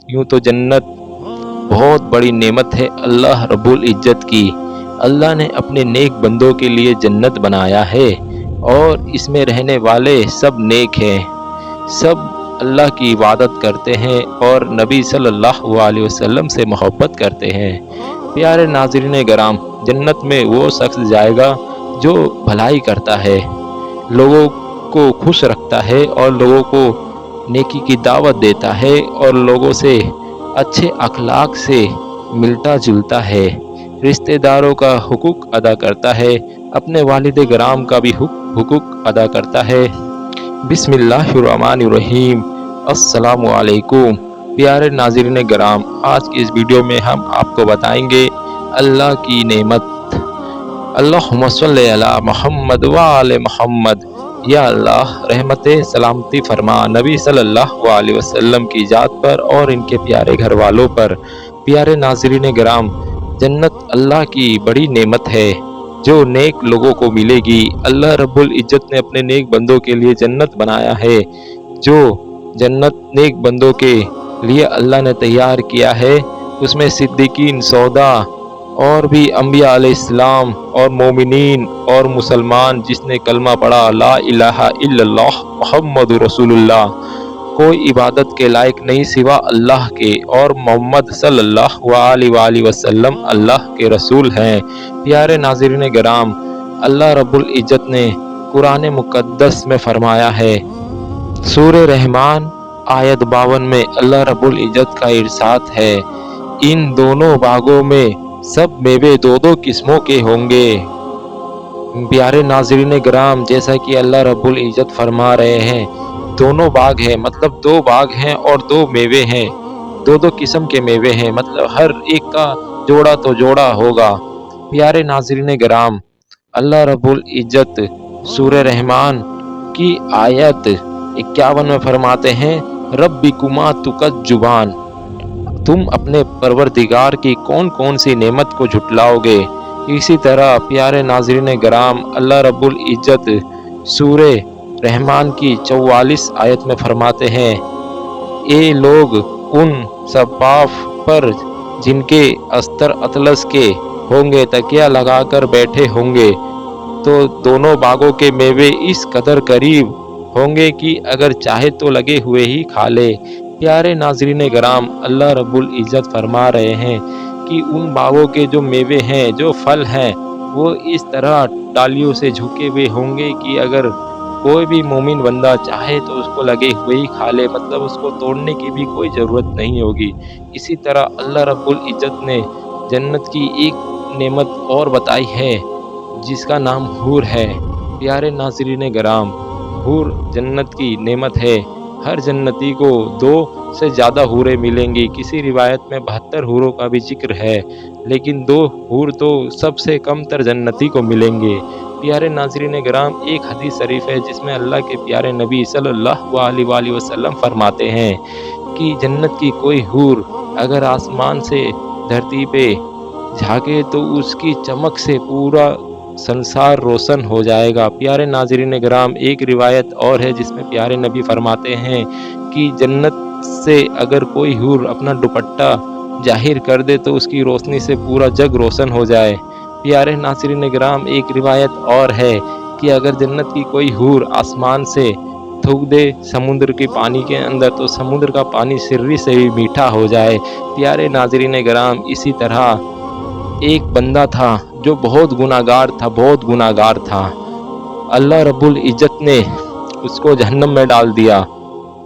यूं तो जन्नत बहुत बड़ी नेमत है अल्लाह रब्बुल इज्जत की। अल्लाह ने अपने नेक बंदों के लिए जन्नत बनाया है और इसमें रहने वाले सब नेक हैं, सब अल्लाह की इबादत करते हैं और नबी सल्लल्लाहु अलैहि वसल्लम से मोहब्बत करते हैं। प्यारे नाज़रीन कराम, जन्नत में वो शख्स जाएगा जो भलाई करता है, लोगों को खुश रखता है और लोगों को नेकी की दावत देता है और लोगों से अच्छे अखलाक से मिलता जुलता है, रिश्तेदारों का हुकूक अदा करता है, अपने वालिद गिराम का भी हुकूक अदा करता है। बिस्मिल्लाहिर्रहमानिर्रहीम। अस्सलामु अलैकुम। प्यारे नाज़रीन गिराम, आज की इस वीडियो में हम आपको बताएंगे अल्लाह की नेमत। अल्लाहुम्मा सल्ली अला मुहम्मद व आले मुहम्मद। या अल्लाह रहमत सलामती फरमा नबी सल्लल्लाहु अलैहि वसल्लम की जात पर और इनके प्यारे घर वालों पर। प्यारे नाज़रीन गिराम, जन्नत अल्लाह की बड़ी नेमत है जो नेक लोगों को मिलेगी। अल्लाह रब्बुल इज्जत ने अपने नेक बंदों के लिए जन्नत बनाया है, जो जन्नत नेक बंदों के लिए अल्लाह ने तैयार किया है। उसमें सिद्दीकीन, शोहदा और भी अम्बिया अलैहिस्सलाम और मोमिनीन और मुसलमान जिसने कलमा पढ़ा ला इलाहा इल्लल्लाह मुहम्मदुर रसूलुल्लाह, कोई इबादत के लायक नहीं सिवा अल्लाह के और मोहम्मद सल्लल्लाहु अलैहि वसल्लम अल्लाह के रसूल हैं। प्यारे नाज़रीन गिराम, अल्लाह रब्बुल इज्जत ने कुरान मुक़द्दस में फरमाया है, सूरह रहमान आयत 52 में अल्लाह रब्बुल इज्जत का इरशाद है, इन दोनों बागों में सब मेवे दो दो किस्मों के होंगे। प्यारे नाज़रीन गिराम, जैसा कि अल्लाह रब्बुल इज्जत फरमा रहे हैं, दोनों बाग हैं, मतलब दो बाग हैं और दो मेवे हैं, दो दो किस्म के मेवे हैं, मतलब हर एक का जोड़ा तो जोड़ा होगा। प्यारे नाज़रीन गिराम, अल्लाह रब्बुल इज्जत सूरह रहमान की आयत 51 में फरमाते हैं, रब्बिकुमा तुकज्जुबान, तुम अपने परवरदिगार की कौन कौन सी नेमत को झुटलाओगे। इसी तरह प्यारे नाज़रीन गिराम, अल्लाह रब्बुल इज्जत सूरह रहमान की 44 आयत में फरमाते हैं, ए लोग उन सबाफ पर जिनके अस्तर अतलस के होंगे, तकिया लगाकर बैठे होंगे, तो दोनों बागों के मेवे इस कदर करीब होंगे कि अगर चाहे तो लगे हुए ही खा ले। प्यारे नाज़रीन गिराम, अल्लाह रब्बुल इज्जत फरमा रहे हैं कि उन बागों के जो मेवे हैं, जो फल हैं, वो इस तरह डालियों से झुके हुए होंगे कि अगर कोई भी मोमिन बंदा चाहे तो उसको लगे हुए ही खा ले, मतलब उसको तोड़ने की भी कोई ज़रूरत नहीं होगी। इसी तरह अल्लाह रब्बुल इज्जत ने जन्नत की एक नेमत और बताई है जिसका नाम हूर है। प्यारे नाज़रीन गिराम, हूर जन्नत की नेमत है। हर जन्नती को 2 से ज़्यादा हूरें मिलेंगी। किसी रिवायत में 72 हूरों का भी जिक्र है, लेकिन 2 हूर तो सबसे कम तर जन्नती को मिलेंगे। प्यारे नाज़रीन गिराम, एक हदीस शरीफ है जिसमें अल्लाह के प्यारे नबी सल्लल्लाहु अलैहि वसल्लम फरमाते हैं कि जन्नत की कोई हूर अगर आसमान से धरती पे झाँके तो उसकी चमक से पूरा संसार रोशन हो जाएगा। प्यारे नाज़रीन गिराम, एक रिवायत और है जिसमें प्यारे नबी फरमाते हैं कि जन्नत से अगर कोई हूर अपना दुपट्टा जाहिर कर दे तो उसकी रोशनी से पूरा जग रोशन हो जाए। प्यारे नाज़रीन गिराम, एक रिवायत और है कि अगर जन्नत की कोई हूर आसमान से थूक दे समुद्र के पानी के अंदर तो समुद्र का पानी सिर्री से भी मीठा हो जाए। प्यारे नाज़रीन गिराम, इसी तरह एक बंदा था जो बहुत गुनाहगार था। अल्लाह रब्बुल इज्जत ने उसको जहन्नम में डाल दिया।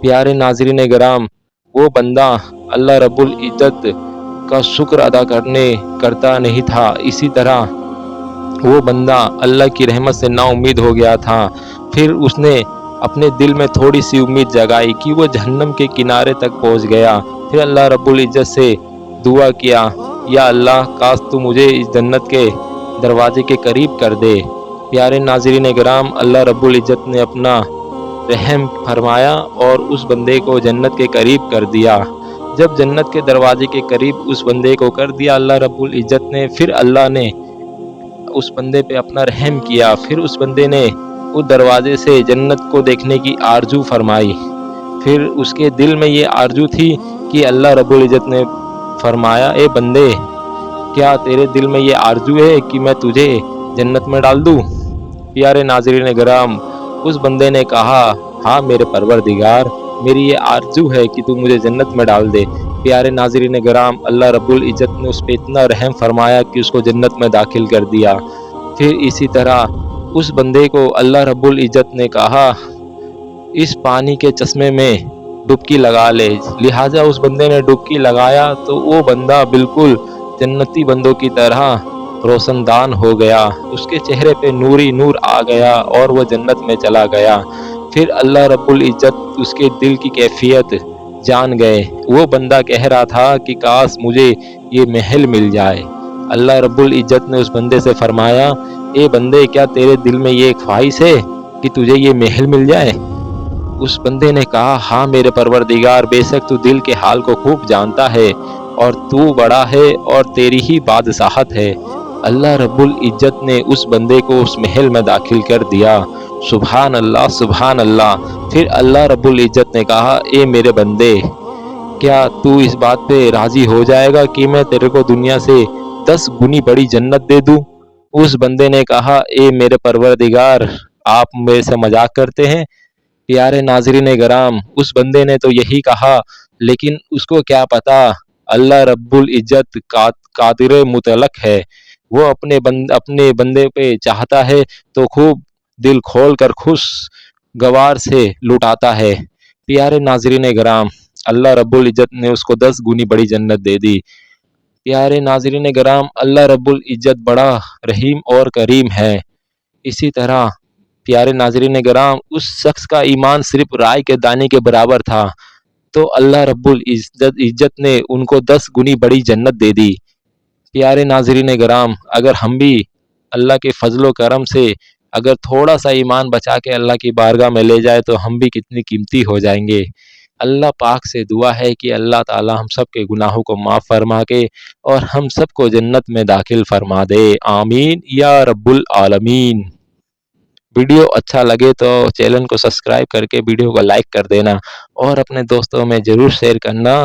प्यारे नाज़रीन गिराम, वो बंदा अल्लाह रब्बुल इज्जत का शुक्र अदा करता नहीं था। इसी तरह वो बंदा अल्लाह की रहमत से नाउम्मीद हो गया था। फिर उसने अपने दिल में थोड़ी सी उम्मीद जगाई कि वो जहन्नम के किनारे तक पहुंच गया। फिर अल्लाह रब्बुल इज्जत से दुआ किया, या अल्लाह, काश तू मुझे इस जन्नत के दरवाजे के करीब कर दे। प्यारे नाज़रीन गिराम, अल्लाह रब्बुल इज्जत ने अपना रहम फरमाया और उस बंदे को जन्नत के करीब कर दिया। जब जन्नत के दरवाजे के करीब उस बंदे को कर दिया अल्लाह रब्बुल इज्जत ने, फिर अल्लाह ने उस बंदे पे अपना रहम किया। फिर उस बंदे ने उस दरवाजे से जन्नत को देखने की आरजू फरमाई। फिर उसके दिल में ये आरजू थी کہ اللہ رب العزت نے فرمایا اے بندے کیا تیرے دل میں یہ آرزو ہے کہ میں تجھے جنت میں ڈال دوں؟ پیارے ناظرین گرام، اس بندے نے کہا ہاں میرے پروردگار، میری یہ آرزو ہے کہ تو مجھے جنت میں ڈال دے۔ پیارے ناظرین گرام، اللہ رب العزت نے اس پہ اتنا رحم فرمایا کہ اس کو جنت میں داخل کر دیا۔ پھر اسی طرح اس بندے کو اللہ رب العزت نے کہا اس پانی کے چشمے میں ڈبکی لگا لے، لہٰذا اس بندے نے ڈبکی لگایا تو وہ بندہ بالکل جنتی بندوں کی طرح روشن دان ہو گیا، اس کے چہرے پہ نوری نور آ گیا اور وہ جنت میں چلا گیا۔ پھر اللہ رب العزت اس کے دل کی کیفیت جان گئے، وہ بندہ کہہ رہا تھا کہ کاش مجھے یہ محل مل جائے۔ اللہ رب العزت نے اس بندے سے فرمایا اے بندے کیا تیرے دل میں یہ خواہش ہے کہ تجھے یہ محل مل جائے؟ اس بندے نے کہا ہاں میرے پروردگار، بے شک تو دل کے حال کو خوب جانتا ہے اور تو بڑا ہے اور تیری ہی بادشاہت ہے۔ اللہ رب العزت نے اس بندے کو اس محل میں داخل کر دیا۔ سبحان اللہ سبحان اللہ۔ پھر اللہ رب العزت نے کہا اے میرے بندے کیا تو اس بات پہ راضی ہو جائے گا کہ میں تیرے کو دنیا سے 10 گنی بڑی جنت دے دوں؟ اس بندے نے کہا اے میرے پروردگار، آپ میرے سے مذاق کرتے ہیں؟ پیارے ناظرین گرام، اس بندے نے تو یہی کہا، لیکن اس کو کیا پتا اللہ رب العزت قادر مطلق ہے، وہ اپنے بندے پہ چاہتا ہے تو خوب دل کھول کر خوش گوار سے لٹاتا ہے۔ پیارے ناظرین گرام، اللہ رب العزت نے اس کو 10 گنی بڑی جنت دے دی۔ پیارے ناظرین گرام، اللہ رب العزت بڑا رحیم اور کریم ہے۔ اسی طرح پیارے ناظرین گرام، اس شخص کا ایمان صرف رائے کے دانے کے برابر تھا تو اللہ رب العزت نے ان کو 10 گنی بڑی جنت دے دی۔ پیارے ناظرین گرام، اگر ہم بھی اللہ کے فضل و کرم سے اگر تھوڑا سا ایمان بچا کے اللہ کی بارگاہ میں لے جائے تو ہم بھی کتنی قیمتی ہو جائیں گے۔ اللہ پاک سے دعا ہے کہ اللہ تعالی ہم سب کے گناہوں کو معاف فرما کے اور ہم سب کو جنت میں داخل فرما دے، آمین یا رب العالمین۔ ویڈیو اچھا لگے تو چینل کو سبسکرائب کر کے ویڈیو کو لائک کر دینا اور اپنے دوستوں میں ضرور شیئر کرنا۔